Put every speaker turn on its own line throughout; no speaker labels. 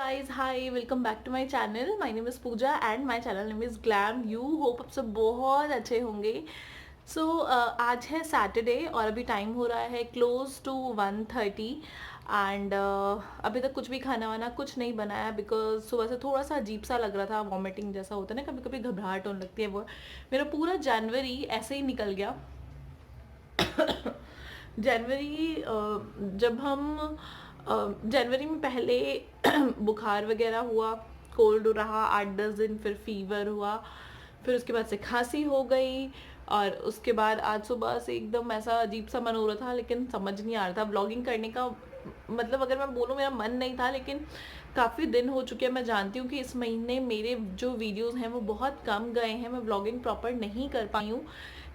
guys, hi, welcome back to my channel. My name is Pooja and my channel name is Glam You. Hope आप सब बहुत अच्छे होंगे. आज है सैटरडे और अभी टाइम हो रहा है क्लोज टू 1:30 एंड अभी तक कुछ भी खाना वाना कुछ नहीं बनाया बिकॉज सुबह से थोड़ा सा अजीब सा लग रहा था. वॉमिटिंग जैसा होता है ना, कभी कभी घबराहट होने लगती है. वो मेरा पूरा जनवरी ऐसे ही निकल गया. जनवरी जब हम जनवरी में पहले बुखार वगैरह हुआ, कोल्ड रहा 8-10 दिन, फिर फीवर हुआ, फिर उसके बाद से खांसी हो गई और उसके बाद आज सुबह से एकदम ऐसा अजीब सा मन हो रहा था, लेकिन समझ नहीं आ रहा था व्लॉगिंग करने का. मतलब अगर मैं बोलूँ मेरा मन नहीं था, लेकिन काफ़ी दिन हो चुके हैं. मैं जानती हूँ कि इस महीने मेरे जो वीडियोस हैं वो बहुत कम गए हैं, मैं व्लॉगिंग प्रॉपर नहीं कर पाई हूँ.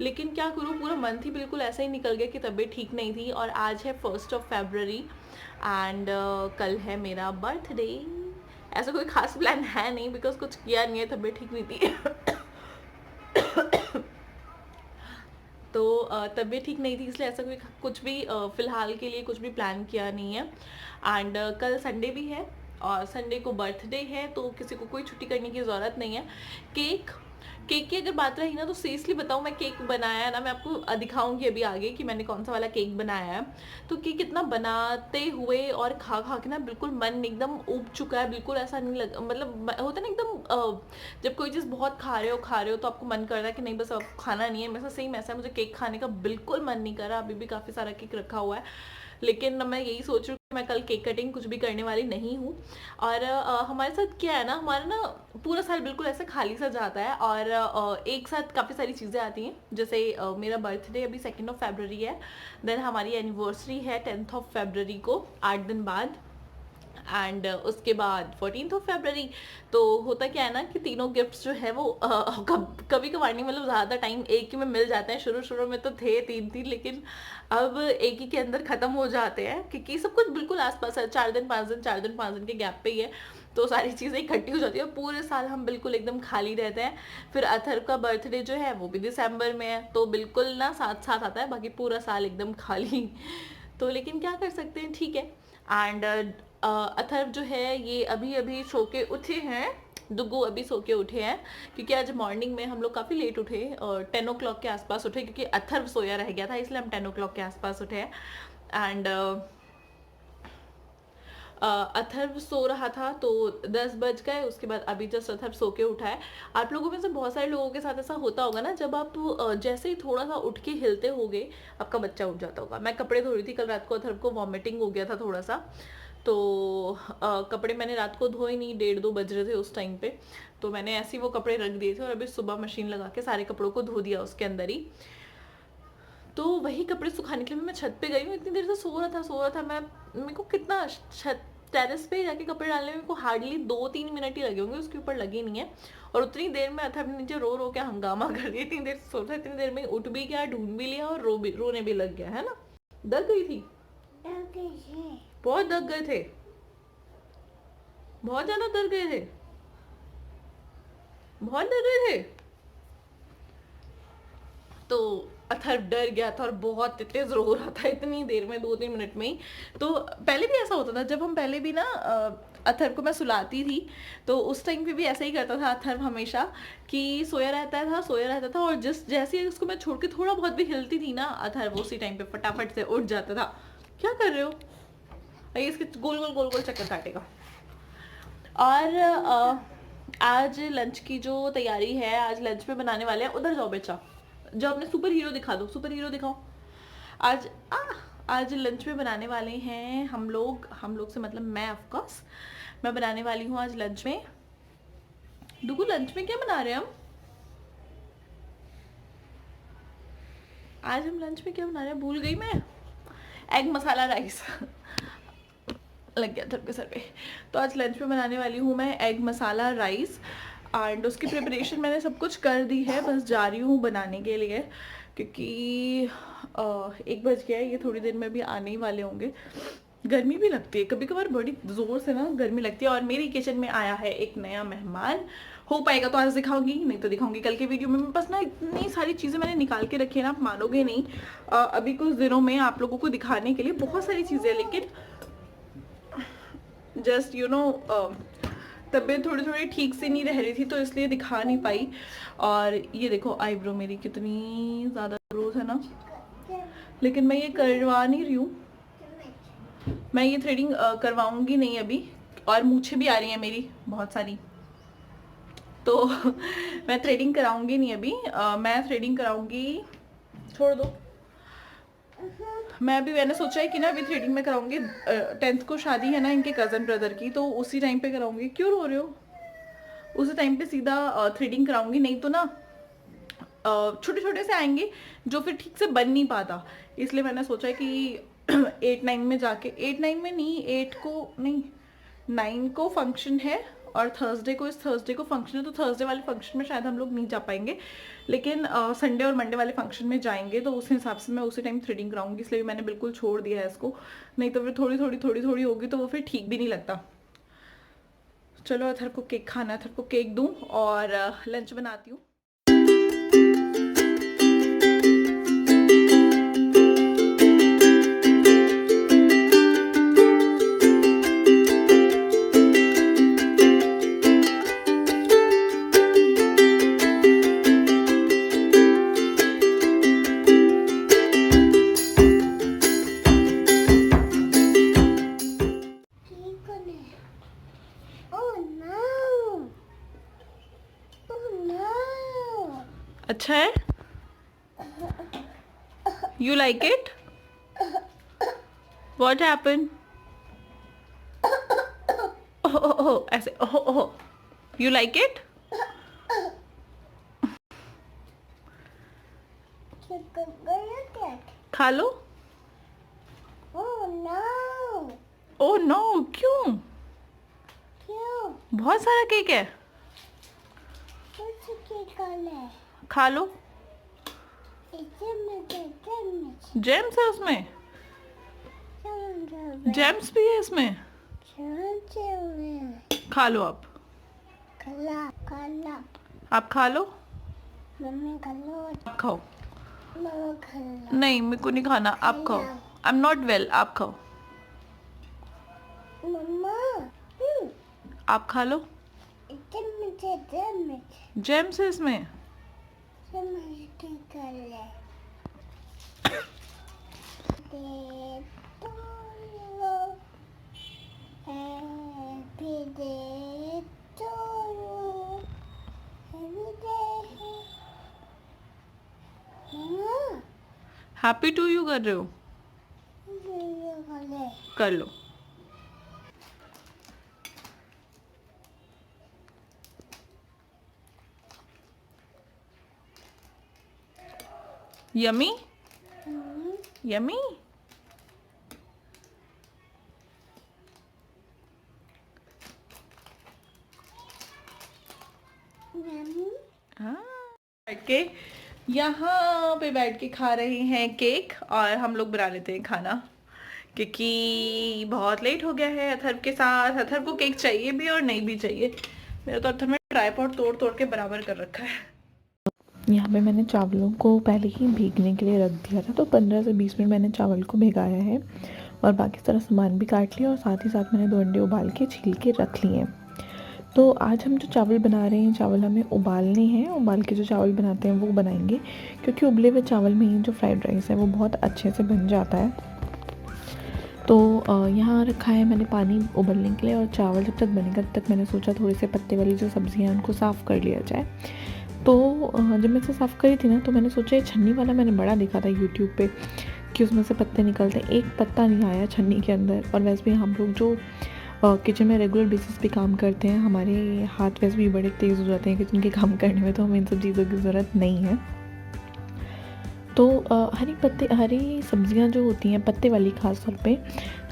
लेकिन क्या करूँ, पूरा मंथ ही बिल्कुल ऐसा ही निकल गया कि तबीयत ठीक नहीं थी. और आज है 1 फरवरी एंड कल है मेरा बर्थडे. ऐसा कोई खास प्लान है नहीं बिकॉज कुछ किया नहीं है, तबीयत ठीक नहीं थी. तो तबीयत ठीक नहीं थी इसलिए ऐसा कोई कुछ भी फ़िलहाल के लिए कुछ भी प्लान किया नहीं है. एंड कल संडे भी है और संडे को बर्थडे है, तो किसी को कोई छुट्टी करने की ज़रूरत नहीं है. केक केक की अगर बात रही ना, तो सीरियसली बताऊँ, मैं केक बनाया ना, मैं आपको दिखाऊंगी अभी आगे कि मैंने कौन सा वाला केक बनाया है. तो केक इतना बनाते हुए और खा खा के ना बिल्कुल मन एकदम उब चुका है. बिल्कुल ऐसा नहीं लग, मतलब होता है ना एकदम, जब कोई चीज़ बहुत खा रहे हो तो आपको मन करता है कि नहीं बस अब खाना नहीं है. वैसा सेम ऐसा मुझे केक खाने का बिल्कुल मन नहीं कर रहा. अभी भी काफ़ी सारा केक रखा हुआ है, लेकिन मैं यही सोच रही हूँ कि मैं कल केक कटिंग कुछ भी करने वाली नहीं हूँ. और हमारे साथ क्या है ना, हमारा ना पूरा साल बिल्कुल ऐसे खाली सा जाता है और एक साथ काफ़ी सारी चीज़ें आती हैं. जैसे मेरा बर्थडे अभी 2 फरवरी है, देन हमारी एनिवर्सरी है 10 फरवरी को, 8 दिन बाद. एंड उसके बाद 14 फरवरी. तो होता क्या है ना कि तीनों गिफ्ट्स जो है वो कभी कभार नहीं, मतलब ज़्यादा टाइम एक ही में मिल जाते हैं. शुरू शुरू में तो थे 3 लेकिन अब एक ही के अंदर ख़त्म हो जाते हैं क्योंकि सब कुछ बिल्कुल आसपास है. 4 दिन 5 दिन 4 दिन 5 दिन के गैप पे ही है, तो सारी चीज़ें इकट्ठी हो जाती है और पूरे साल हम बिल्कुल एकदम खाली रहते हैं. फिर अथर्व का बर्थडे जो है वो भी दिसंबर में है, तो बिल्कुल ना साथ साथ आता है, बाकी पूरा साल एकदम खाली. तो लेकिन क्या कर सकते हैं, ठीक है. एंड अथर्व जो है ये अभी अभी सो के उठे हैं. दुग्गू अभी सो के उठे हैं क्योंकि आज मॉर्निंग में हम लोग काफ़ी लेट उठे और 10 o'clock के आसपास उठे, क्योंकि अथर्व सोया रह गया था इसलिए हम 10 o'clock के आसपास उठे हैं. एंड अथर्व सो रहा था तो 10 बज गए. उसके बाद अभी जस्ट अथर्व सो के उठा है. आप लोगों में से बहुत सारे लोगों के साथ ऐसा होता होगा ना, जब आप जैसे ही थोड़ा सा उठ के हिलते होगे आपका बच्चा उठ जाता होगा. मैं कपड़े धो रही थी कल रात को, अथर्व को वॉमिटिंग हो गया था थोड़ा सा, तो कपड़े मैंने रात को धोए नहीं, 1:30-2 बज रहे थे उस टाइम पे, तो मैंने ऐसे ही वो कपड़े रख दिए थे और अभी सुबह मशीन लगा के सारे कपड़ों को धो दिया उसके अंदर ही. तो वही कपड़े सुखाने के लिए मैं छत पे गई हूँ. इतनी देर से सो रहा था मैं, मेरे को कितना छत टेरेस पे जाके कपड़े डालने में मेरे को हार्डली 2-3 मिनट ही लगे होंगे, उसके ऊपर लगे नहीं है. और उतनी देर में अथर्व नीचे रो रो के हंगामा कर दिया. इतनी देर सो रहा, इतनी देर में उठ भी गया, ढूंढ भी लिया और रोने भी लग गया, है ना. दग गई थी, बहुत दग गए थे, बहुत ज्यादा डर गए थे, बहुत डर गए थे. तो अथर्व डर गया था और बहुत तेज रो रहा था इतनी देर में, 2-3 मिनट में ही. तो पहले भी ऐसा होता था, जब हम पहले भी ना अथर्व को मैं सुलाती थी तो उस टाइम पे भी ऐसा ही करता था अथर्व हमेशा, कि सोया रहता था और जैसे ही उसको मैं छोड़ के थोड़ा बहुत भी हिलती थी ना, अथर्व उसी टाइम पे फटाफट से उठ जाता था. क्या कर रहे हो, ये इसके गोल गोल गोल गोल चक्कर काटेगा. और आज लंच की जो तैयारी है, आज लंच में बनाने वाले हैं, उधर जाओ बेचा, जो अपने सुपर हीरो दिखा दो, सुपर हीरो दिखाओ. आज आज लंच में बनाने वाले हैं हम लोग से मतलब मैं, ऑफ कोर्स मैं बनाने वाली हूँ आज लंच में. डुगू लंच में क्या बना रहे हैं हम आज? हम लंच में क्या बना रहे हैं भूल गई मैं. एग मसाला राइस लग गया थर के सर पे. तो आज लंच में बनाने वाली हूँ मैं एग मसाला राइस एंड उसकी प्रिपरेशन मैंने सब कुछ कर दी है, बस जा रही हूँ बनाने के लिए क्योंकि 1 बज गया है. ये थोड़ी देर में भी आने ही वाले होंगे. गर्मी भी लगती है कभी कभार, बड़ी ज़ोर से ना गर्मी लगती है. और मेरी किचन में आया है एक नया मेहमान. हो पाएगा तो आज दिखाऊंगी, नहीं तो दिखाऊंगी कल के वीडियो में. मेरे पास ना इतनी सारी चीज़ें मैंने निकाल के रखी है ना, आप मानोगे नहीं. अभी कुछ दिनों में आप लोगों को दिखाने के लिए बहुत सारी चीज़ें, लेकिन जस्ट तबीयत थोड़ी थोड़ी ठीक से नहीं रह रही थी, तो इसलिए दिखा नहीं पाई। और ये देखो आईब्रो मेरी कितनी ज़्यादा ग्रोथ है ना, लेकिन मैं ये करवा नहीं रही हूँ, मैं ये थ्रेडिंग करवाऊंगी नहीं अभी। और मूछें भी आ रही हैं मेरी बहुत सारी, तो मैं थ्रेडिंग कराऊंगी नहीं अभी। मैं थ्रेडिंग कराऊंगी, छोड़ दो। मैंने सोचा है कि ना अभी थ्रेडिंग में कराऊंगी। 10th को शादी है ना इनके कज़न ब्रदर की, तो उसी टाइम पे कराऊंगी। क्यों रो रहे हो? उसी टाइम पे सीधा थ्रेडिंग कराऊंगी, नहीं तो ना छोटे छोटे से आएंगे जो फिर ठीक से बन नहीं पाता। इसलिए मैंने सोचा है कि 8-9 में जाके, 8-9 में नहीं, 8 को नहीं, 9 को फंक्शन है और इस थर्सडे को फंक्शन है। तो थर्सडे वाले फंक्शन में शायद हम लोग नहीं जा पाएंगे, लेकिन संडे और मंडे वाले फंक्शन में जाएंगे। तो उस हिसाब से मैं उसी टाइम थ्रेडिंग कराऊंगी, इसलिए मैंने बिल्कुल छोड़ दिया है इसको। नहीं तो फिर थोड़ी थोड़ी होगी तो वो फिर ठीक भी नहीं लगता। चलो अथर को केक खाना है, अथर को केक दूँ और लंच बनाती हूँ। अच्छा है? You like it? What happened? Oh, ऐसे oh. You like it? खा लो। Oh no, क्यों? बहुत सारा केक है, खा लो। जेम्स है उसमें, जेम्स भी है इसमें, खा लो आप। आप खा लो, आप खाओ। नहीं मेरे को नहीं खाना, आप खाओ। आई एम नॉट वेल, आप खाओ। आप खा लो। जेम्स है इसमें। हैप्पी टू यू कर रहे हो? कर लो। Yummy yummy. हाँ, बैठ के यहाँ पे बैठ के खा रहे हैं केक, और हम लोग बना लेते हैं खाना, क्योंकि बहुत लेट हो गया है। अथर्व के साथ, अथर्व को केक चाहिए भी और नहीं भी चाहिए। मेरा तो अथर्व ने ट्राइपॉड तोड़ तोड़ के बराबर कर रखा है।
यहाँ पे मैंने चावलों को पहले ही भीगने के लिए रख दिया था, तो 15 से 20 मिनट मैंने चावल को भिगाया है और बाकी सारा सामान भी काट लिया, और साथ ही साथ मैंने 2 अंडे उबाल के छील के रख लिए हैं। तो आज हम जो चावल बना रहे हैं, चावल हमें उबालने हैं, उबाल के जो चावल बनाते हैं वो बनाएंगे, क्योंकि उबले हुए चावल में ही जो फ्राइड राइस है वो बहुत अच्छे से बन जाता है। तो यहाँ रखा है मैंने पानी उबलने के लिए, और चावल जब तक बनेगा तब तक मैंने सोचा थोड़े से पत्ते वाली जो सब्जियाँ हैं उनको साफ़ कर लिया जाए। तो जब मैं इसे साफ़ करी थी ना, तो मैंने सोचा ये छन्नी वाला मैंने बड़ा देखा था यूट्यूब पे कि उसमें से पत्ते निकलते हैं। एक पत्ता नहीं आया छन्नी के अंदर। और वैसे भी हम लोग जो किचन में रेगुलर बेसिस पे काम करते हैं, हमारे हाथ वैसे भी बड़े तेज़ हो जाते हैं किचन के काम करने में, तो हमें इन सब चीज़ों की ज़रूरत नहीं है। तो हरी सब्जियां जो होती हैं पत्ते वाली, ख़ास तौर पे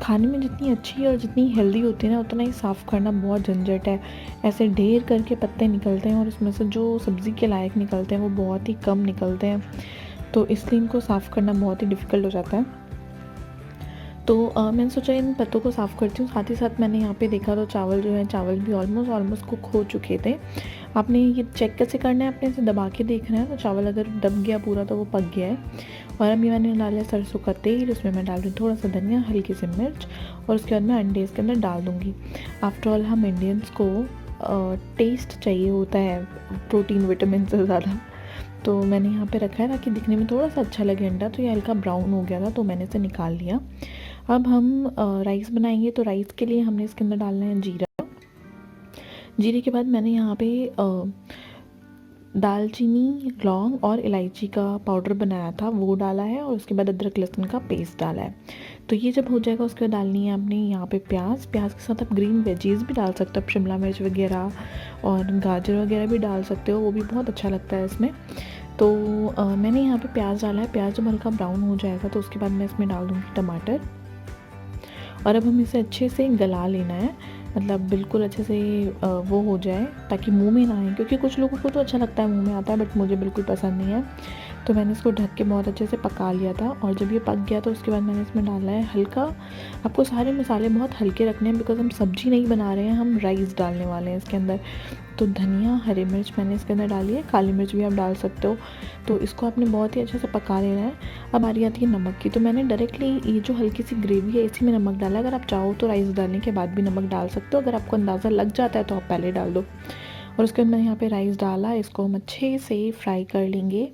खाने में जितनी अच्छी और जितनी हेल्दी होती है ना, उतना ही साफ़ करना बहुत झंझट है। ऐसे ढेर करके पत्ते निकलते हैं और उसमें से जो सब्ज़ी के लायक निकलते हैं वो बहुत ही कम निकलते हैं, तो इसलिए इनको साफ़ करना बहुत ही डिफ़िकल्ट हो जाता है। तो मैंने सोचा इन पत्तों को साफ़ करती हूँ। साथ ही साथ मैंने यहाँ पे देखा तो चावल जो है, चावल भी ऑलमोस्ट कुक हो चुके थे। आपने ये चेक कैसे करना है, अपने से दबा के देखना है, तो चावल अगर दब गया पूरा तो वो पक गया है, और अभी मैंने डाला है सरसों का तेल, उसमें मैं डाल रही हूँ थोड़ा सा धनिया, हल्की सी मिर्च, और उसके बाद मैं अंडे इसके अंदर डाल दूँगी। आफ्टर ऑल हम इंडियंस को टेस्ट चाहिए होता है प्रोटीन विटामिन से ज़्यादा, तो मैंने यहाँ पे रखा है ताकि दिखने में थोड़ा सा अच्छा लगे अंडा। तो ये हल्का ब्राउन हो गया था तो मैंने इसे निकाल लिया। अब हम राइस बनाएंगे, तो राइस के लिए हमने इसके अंदर डालना है जीरा। जीरे के बाद मैंने यहाँ पे दालचीनी, लौंग और इलायची का पाउडर बनाया था वो डाला है, और उसके बाद अदरक लहसुन का पेस्ट डाला है। तो ये जब हो जाएगा उसके बाद डालनी है आपने यहाँ पे प्याज के साथ आप ग्रीन वेजीज भी डाल सकते हो, आप शिमला मिर्च वगैरह और गाजर वगैरह भी डाल सकते हो, वो भी बहुत अच्छा लगता है इसमें। तो मैंने यहाँ पे प्याज डाला है। प्याज जब हल्का ब्राउन हो जाएगा तो उसके बाद मैं इसमें डाल दूँगी टमाटर, और अब हम इसे अच्छे से गला लेना है, मतलब बिल्कुल अच्छे से वो हो जाए ताकि मुंह में ना आए, क्योंकि कुछ लोगों को तो अच्छा लगता है मुंह में आता है, बट मुझे बिल्कुल पसंद नहीं है। तो मैंने इसको ढक के बहुत अच्छे से पका लिया था, और जब ये पक गया तो उसके बाद मैंने इसमें डाला है हल्का, आपको सारे मसाले बहुत हल्के रखने हैं बिकॉज हम सब्जी नहीं बना रहे हैं, हम राइस डालने वाले हैं इसके अंदर। तो धनिया, हरी मिर्च मैंने इसके अंदर डाली है, काली मिर्च भी आप डाल सकते हो। तो इसको आपने बहुत ही अच्छे से पका लेना है। अब बारी आती है नमक की, तो मैंने डायरेक्टली ये जो हल्की सी ग्रेवी है इसी में नमक डाला है। अगर आप चाहो तो राइस डालने के बाद भी नमक डाल सकते हो, अगर आपको अंदाज़ा लग जाता है तो आप पहले डाल दो। और उसके बाद मैंने यहाँ पे राइस डाला, इसको हम अच्छे से फ्राई कर लेंगे,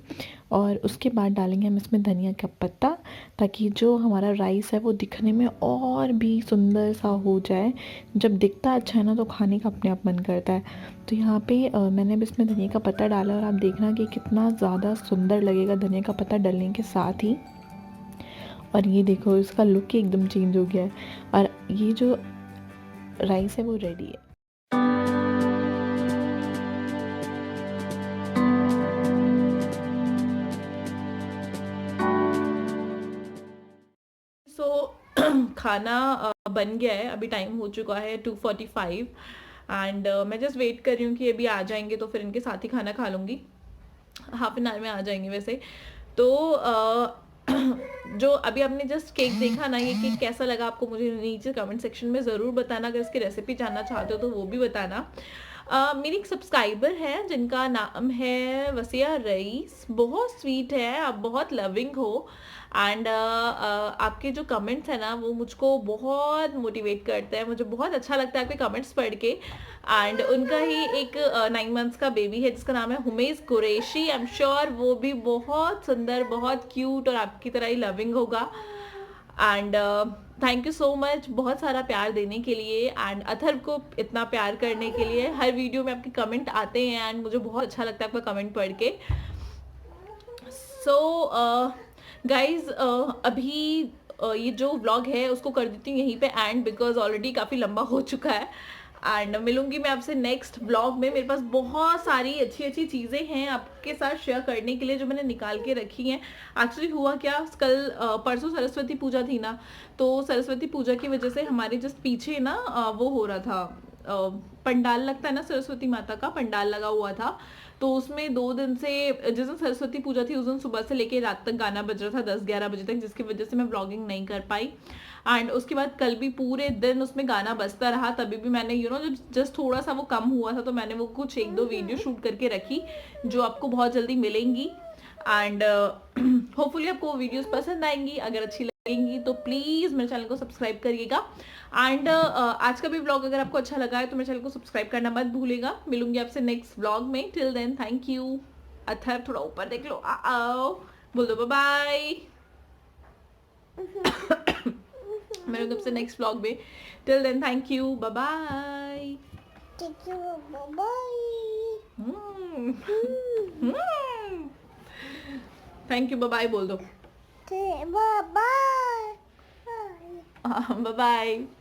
और उसके बाद डालेंगे हम इसमें धनिया का पत्ता, ताकि जो हमारा राइस है वो दिखने में और भी सुंदर सा हो जाए। जब दिखता अच्छा है ना तो खाने का अपने आप मन करता है। तो यहाँ पे मैंने अब इसमें धनिया का पत्ता डाला, और आप देखना कि कितना ज़्यादा सुंदर लगेगा धनिया का पत्ता डलने के साथ ही। और ये देखो इसका लुक ही एकदम चेंज हो गया है, और ये जो राइस है वो रेडी है।
खाना बन गया है, अभी टाइम हो चुका है 2:45 एंड मैं जस्ट वेट कर रही हूँ कि अभी आ जाएंगे तो फिर इनके साथ ही खाना खा लूँगी। हाफ एन आवर में आ जाएंगे वैसे तो जो अभी आपने जस्ट केक देखा ना, ये केक कैसा लगा आपको मुझे नीचे कमेंट सेक्शन में ज़रूर बताना। अगर इसकी रेसिपी जानना चाहते हो तो वो भी बताना। मेरी एक सब्सक्राइबर है जिनका नाम है वसिया रईस, बहुत स्वीट है, आप बहुत लविंग हो एंड आपके जो कमेंट्स है ना वो मुझको बहुत मोटिवेट करते हैं, मुझे बहुत अच्छा लगता है आपके कमेंट्स पढ़ के। एंड उनका ही एक 9 मंथ्स का बेबी है जिसका नाम है हुमेश कुरैशी। आई एम श्योर वो भी बहुत सुंदर, बहुत क्यूट और आपकी तरह ही लविंग होगा। And thank you so much बहुत सारा प्यार देने के लिए एंड अथर्व को इतना प्यार करने के लिए। हर वीडियो में आपके कमेंट आते हैं एंड मुझे बहुत अच्छा लगता है आपका कमेंट पढ़ के। सो गाइज अभी ये जो व्लॉग है उसको कर देती हूँ यहीं पे एंड, बिकॉज ऑलरेडी काफ़ी लंबा हो चुका है। एंड मिलूंगी मैं आपसे नेक्स्ट ब्लॉग में। मेरे पास बहुत सारी अच्छी अच्छी चीज़ें हैं आपके साथ शेयर करने के लिए जो मैंने निकाल के रखी हैं। एक्चुअली हुआ क्या, कल परसों सरस्वती पूजा थी ना, तो सरस्वती पूजा की वजह से हमारे जस्ट पीछे ना वो हो रहा था, पंडाल लगता है ना, सरस्वती माता का पंडाल लगा हुआ था। तो उसमें 2 दिन से, जिस दिन सरस्वती पूजा थी उस दिन सुबह से लेके रात तक गाना बज रहा था 10-11 बजे तक, जिसकी वजह से मैं ब्लॉगिंग नहीं कर पाई। एंड उसके बाद कल भी पूरे दिन उसमें गाना बजता रहा, तभी भी मैंने जब जस्ट थोड़ा सा वो कम हुआ था तो मैंने वो कुछ 1-2 वीडियो शूट करके रखी जो आपको बहुत जल्दी मिलेंगी। एंड होपफुली आपको वो वीडियोस पसंद आएंगी। अगर अच्छी लगेंगी तो प्लीज़ मेरे चैनल को सब्सक्राइब करिएगा। एंड आज का भी व्लॉग अगर आपको अच्छा लगा है तो मेरे चैनल को सब्सक्राइब करना मत भूलेगा। मिलूंगी आपसे नेक्स्ट व्लॉग में। Till then thank you. अथर थोड़ा ऊपर देख लो, आओ बोल दो बाय बाय। मिलूंगी आपसे नेक्स्ट व्लॉग में। Till then thank you, bye bye. Thank you, bye bye बोल दो। Bye bye.